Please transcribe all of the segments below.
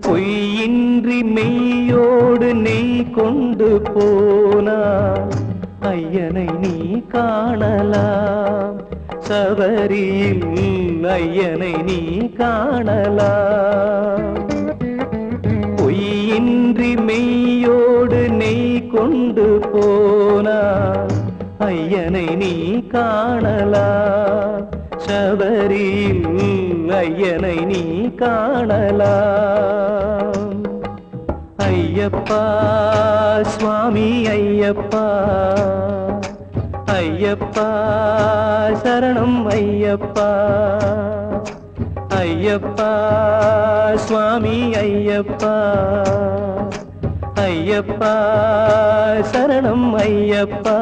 பொய்யின்றி மெய்யோடு நெய் கொண்டு போனா ஐயனை நீ காணலாம். சபரியில் ஐயனை நீ காணலாம். பொய்யின்றி மெய்யோடு நெய் கொண்டு போனா ஐயனை நீ காணலாம். சபரியில் ஐயனை நீ காணலாம். ஐயப்பா சுவாமி ஐயப்பா, ஐயப்பா சரணம் ஐயப்பா, ஐயப்பா சுவாமி ஐயப்பா, ஐயப்பா சரணம் ஐயப்பா.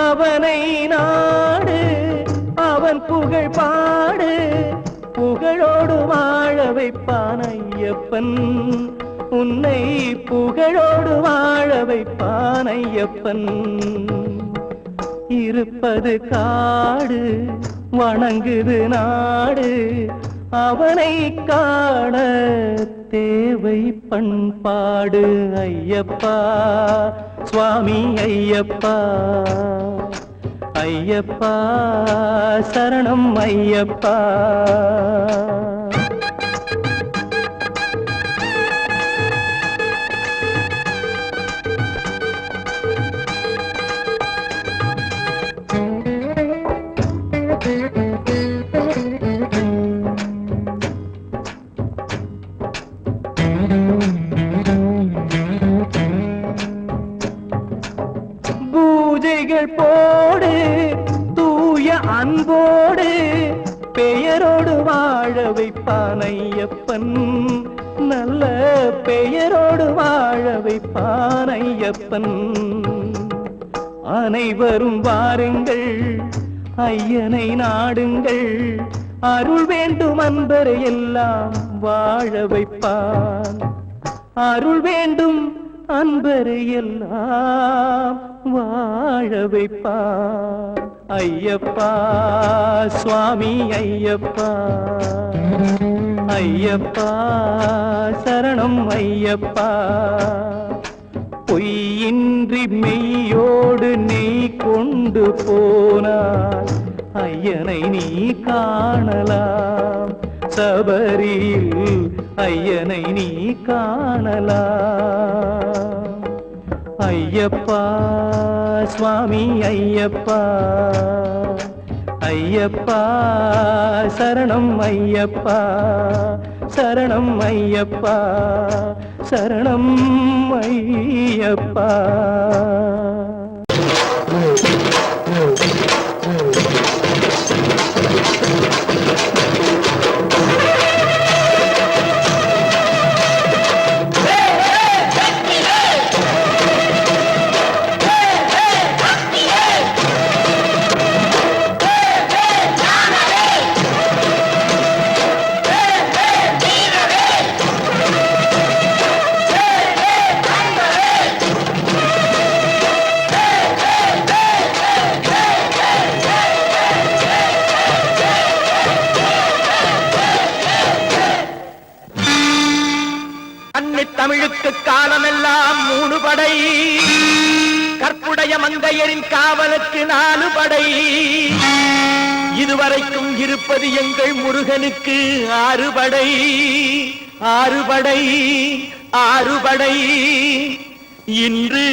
அவனை நாடு அவன் புகழ் பாடு, புகழோடு வாழ வைப்பான் ஐயப்பன். உன்னை புகழோடு வாழ வைப்பான் ஐயப்பன். இருப்பது காடு வணங்குது நாடு, அவனை காண தேவை பண்பாடு. ஐயப்பா சுவாமி ஐயப்பா, ஐயப்பா சரணம் ஐயப்பா. பூஜைகள் போடு தூய அன்போடு, பெயரோடு வாழ வைப்பான் ஐயப்பன். நல்ல பெயரோடு வாழ வைப்பான் ஐயப்பன். அனைவரும் வாருங்கள் ஐயனை நாடுங்கள், அருள் வேண்டும் அன்பரை எல்லாம் வாழ வைப்பான். அருள் வேண்டும் அன்பரை எல்லாம் வாழ வைப்பான். ஐயப்பா சுவாமி ஐயப்பா, ஐயப்பா சரணம் ஐயப்பா. பொய்யின்றி மெய்யோடு நெய் கொண்டு போனாய் ஐயனை நீ காணலாம். சபரியில் ஐயனை நீ காணலாம். ஐயப்பா சுவாமி ஐயப்பா, ஐயப்பா சரணம் ஐயப்பா, சரணம் ஐயப்பா, சரணம் ஐயப்பா. தமிழுக்கு காலமெல்லாம் 3 படை, கற்புடைய மங்கையரின் காவலுக்கு 4 படை. இதுவரைக்கும் இருப்பது எங்கள் முருகனுக்கு 6 படை, 6 படை, 6 படை. இன்று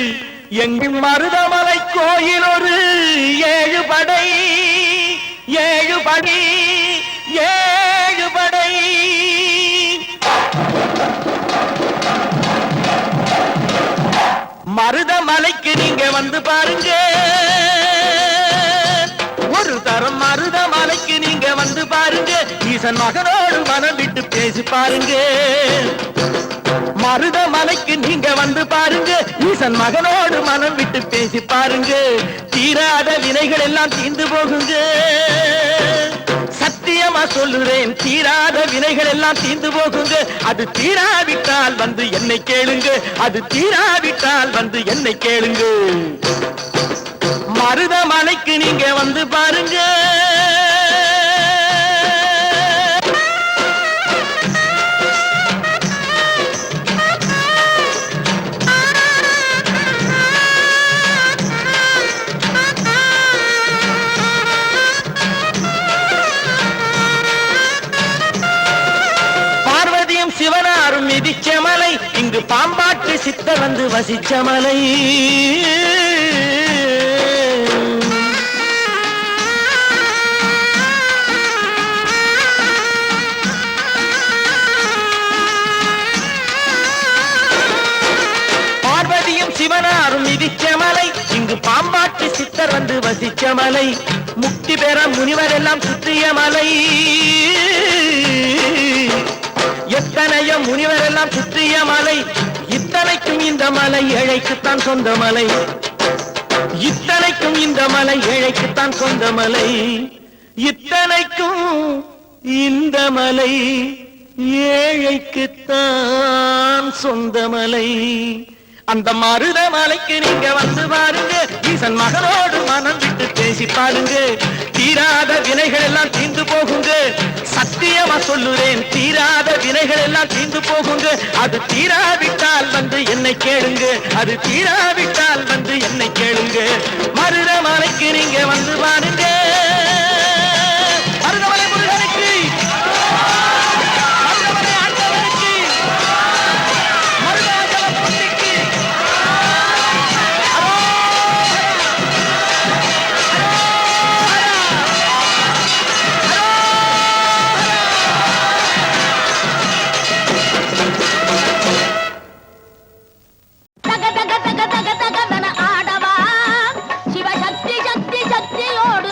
எங்கள் மருதமலை கோயில் ஒரு 7 படை, 7 படை, 7 படை. வந்து பாருங்க. ஒரு தரம் மருதமலைக்கு நீங்க வந்து பாருங்க. ஈசன் மகனோடு மனம் விட்டு பேசி பாருங்க. மருதமலைக்கு நீங்க வந்து பாருங்க. ஈசன் மகனோடு மனம் விட்டு பேசி பாருங்க. தீராத வினைகள் எல்லாம் தீர்ந்து போகுங்க. சத்தியமா சொல்லுறேன், தீராத வினைகள் எல்லாம் தீர்ந்து போகுங்க. அது தீராவிட்டால் வந்து என்னை கேளுங்க. அது தீராவிட்டால் வந்து என்னை கேளுங்க. மருதமலைக்கு நீங்க வந்து பாருங்க. பார்வதியும் சிவனாரும் மிதிச்ச மலை, இங்கு பாம்பாட்டு சித்த வந்து வசிச்ச மலை. சிவனாரும் மிதிச்ச மலை, இங்கு பாம்பாட்டு சித்தர் வந்து வசிச்ச மலை. முக்தி பெற முனிவர் எல்லாம் சுற்றிய மலை. எத்தனையோ முனிவர் எல்லாம் சுற்றிய மலை. இத்தனைக்கும் இந்த மலை ஏழைக்குத்தான் சொந்த மலை. இத்தனைக்கும் இந்த மலை ஏழைக்குத்தான் சொந்த மலை. இத்தனைக்கும் இந்த மலை ஏழைக்குத்தான் சொந்த மலை. அந்த மருதமலைக்கு நீங்க வந்து பாருங்க. ஈசன் மகனோடு மனம் விட்டு பேசி பாருங்க. தீராத வினைகள் எல்லாம் தீர்ந்து போகுங்க. சத்தியமா சொல்லுறேன், தீராத வினைகள் எல்லாம் தீர்ந்து போகுங்க. அது தீராவிட்டால் வந்து என்னை கேளுங்க. அது தீராவிட்டால் வந்து என்னை கேளுங்க. மருதமலைக்கு நீங்க வந்து பாருங்க. மருதமலை முருகனுக்கு, மருதமலை ஆண்டவனுக்கு, மருதாச்சல மூர்த்திக்கு தக தக தக தக தக தன ஆடவா. சிவசக்தி சக்தி சக்தியோடு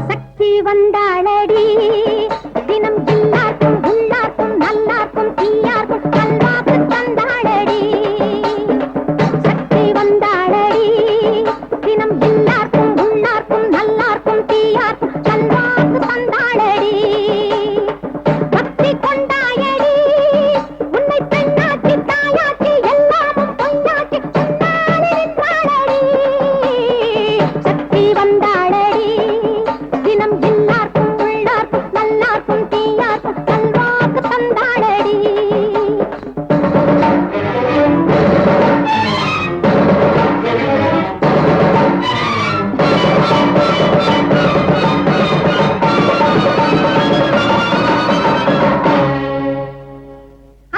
சக்தி வந்தாளடி தினம் எல்லாருக்கும் உள்ளார்க்கும் நல்லார்க்கும் தீயார்க்கும் நல்வாக்கு தந்தாளடி. சக்தி வந்தாளடி தினம் எல்லாருக்கும் உள்ளார்க்கும் நல்லார்க்கும் தீயார்க்கும் நல்வாக்கு தந்தாளடி. பக்தி கொண்டாயடி உன்னை பெண்ணாக்கி தாயாக்கி எல்லாமும் பொய்யாக்கி உன்னாலே நின்றாளடி. சக்தி வந்தாளடி தினம் எல்லாருக்கும் உள்ளார்க்கும் நல்லார்க்கும் தீயார்க்கும் நல்வாக்கு தந்தாளடி.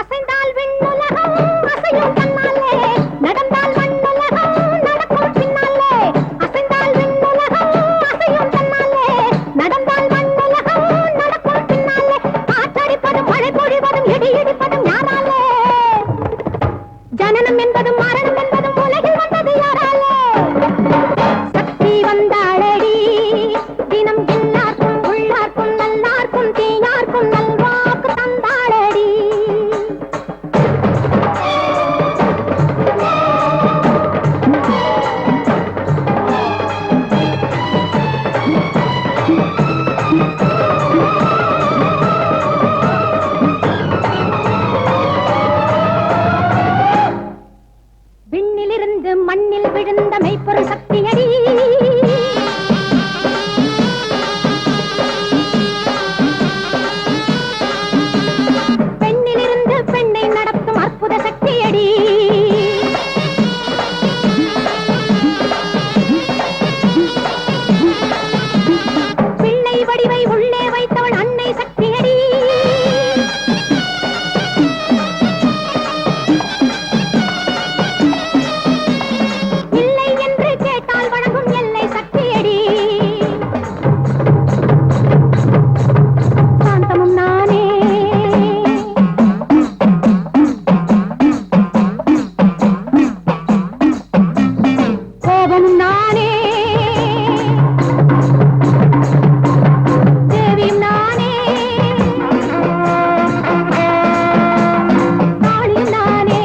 அசைந்தால் விண்ணுலகம் அசையும் தன்னாலே, நடந்தால் மண்ணுலகம் நடக்கும் பின்னாலே. அசைந்தால் விண்ணுலகம் அசையும் தன்னாலே, நடந்தால் மண்ணுலகம் நடக்கும் பின்னாலே. காற்றடிப்பதும் மழை பொழிவதும் இடி இடிப்பதும் யாராலே? ஜனனம் என்பதும் மரணம் என்பதும் உலகில் வந்தது யாராலே? சக்தி வந்தாளடி தினம் எல்லாருக்கும் உள்ளார்க்கும் நல்லார்க்கும் தீயார்க்கும் நல்வாக்கு தந்தாளடி. விண்ணிலிருந்து மண்ணில் விழுந்த மெய்ப்பொருள் சக்தியடி. பெண்ணிலிருந்து பெண்ணை நடத்தும் அற்புத சக்தியடி. பிள்ளை வடிவை உள்ளே வைத்தவள் அன்னை சக்தியடி. இல்லை என்று கேட்டால் வழங்கும் எல்லை சக்தியடி. சாந்தமும் நானே கோபமும் நானே தேவியும் நானே காளியும் நானே.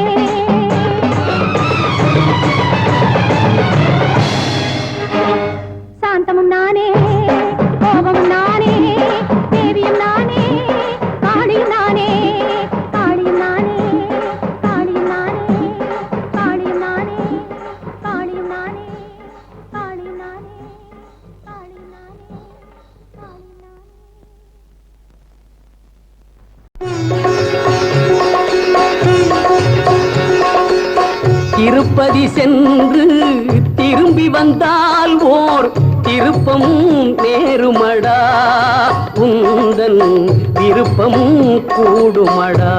சாந்தமும் நானே கோபமும் நானே தேவியும் நானே காளியும் நானே. காளியும் நானே காளியும் நானே காளியும் நானே காளியும் நானே காளியும் நானே காளியும் நானே காளியும் நானே. திருப்பதி சென்று திரும்பி வந்தால் ஓர் திருப்பமும் நேருமடா, உந்தன் விருப்பமும் கூடுமடா.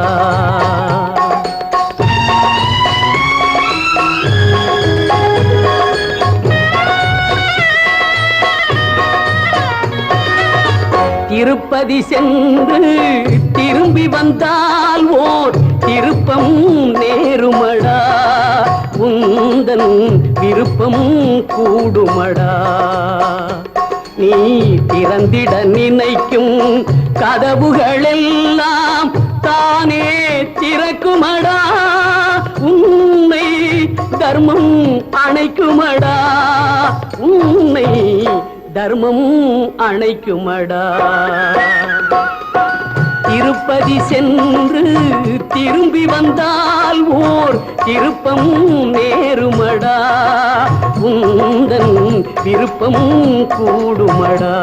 திருப்பதி சென்று திரும்பி வந்தால் ஓர் திருப்பமும் நேருமடா, உந்தன் விருப்பமும் கூடுமடா. நீ திறந்திட நினைக்கும் கதவுகளெல்லாம் தானே திறக்குமடா, உன்னை தர்மம் அணைக்குமடா, உன்னை தர்மம் அணைக்குமடா. திருப்பதி சென்று திரும்பி வந்தால் ஓர் திருப்பமும் நேருமடா, உந்தன் விருப்பமும் கூடுமடா.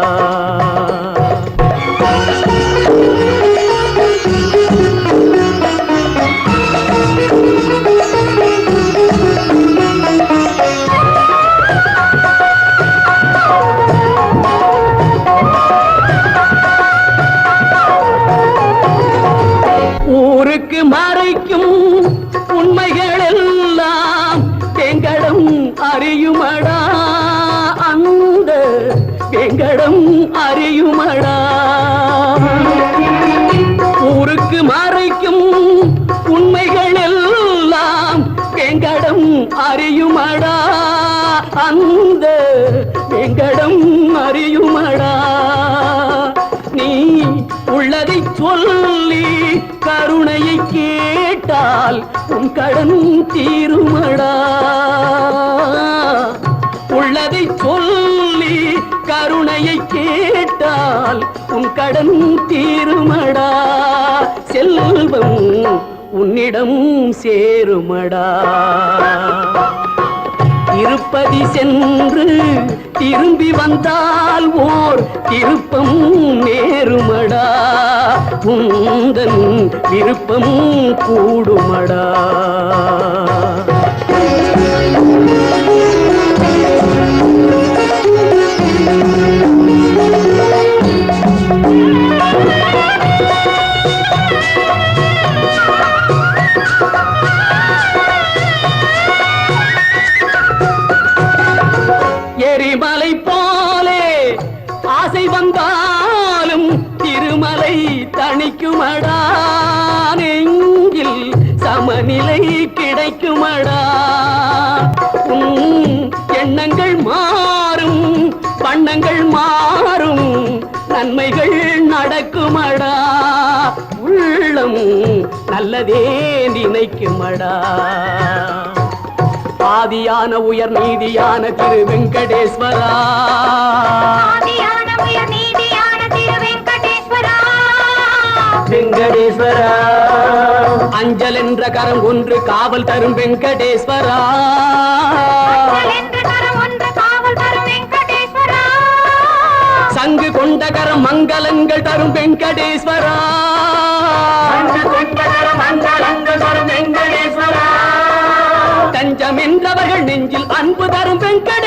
ஊருக்கு மறைக்கும் உண்மைகள் எல்லாம் வெங்கடம் அறியுமடா, அந்த வெங்கடம் அறியுமடா. ஊருக்கு மறைக்கும் உண்மைகள் எல்லாம் அறியுமடா அந்த வெங்கடம் அறியுமடா நீ உள்ளதை சொல்லி கருணையை கேட்டால் உன் கடன் தீருமடா உள்ளதை சொல்லி கருணையை கேட்டால் உன் கடன் தீருமடா செல்வம் உன்னிடம் சேருமடா திருப்பதி சென்று திரும்பி வந்தால் ஓர் திருப்பம் நேருமடா உந்தன் விருப்பம் கூடுமடா எரிமலை போலே ஆசை வந்தாலும் திருமலை தணிக்குமடா நெஞ்சில் சமநிலை கிடைக்குமடா எண்ணங்கள் மாறும் வண்ணங்கள் மாறும் நன்மைகள் நடக்குமடா உள்ளம் நல்லதே நினைக்குமடா ஆதியான உயர் நீதியான திரு வெங்கடேஸ்வரா வெங்கடேஸ்வரா அஞ்சல் என்ற கரம் ஒன்று காவல் தரும் வெங்கடேஸ்வரா சங்கு கொண்ட கரம் மங்களங்கள் தரும் வெங்கடேஸ்வரா தஞ்சம் என்றவர்கள் நெஞ்சில் அன்பு தரும் வெங்கடேஸ்வரா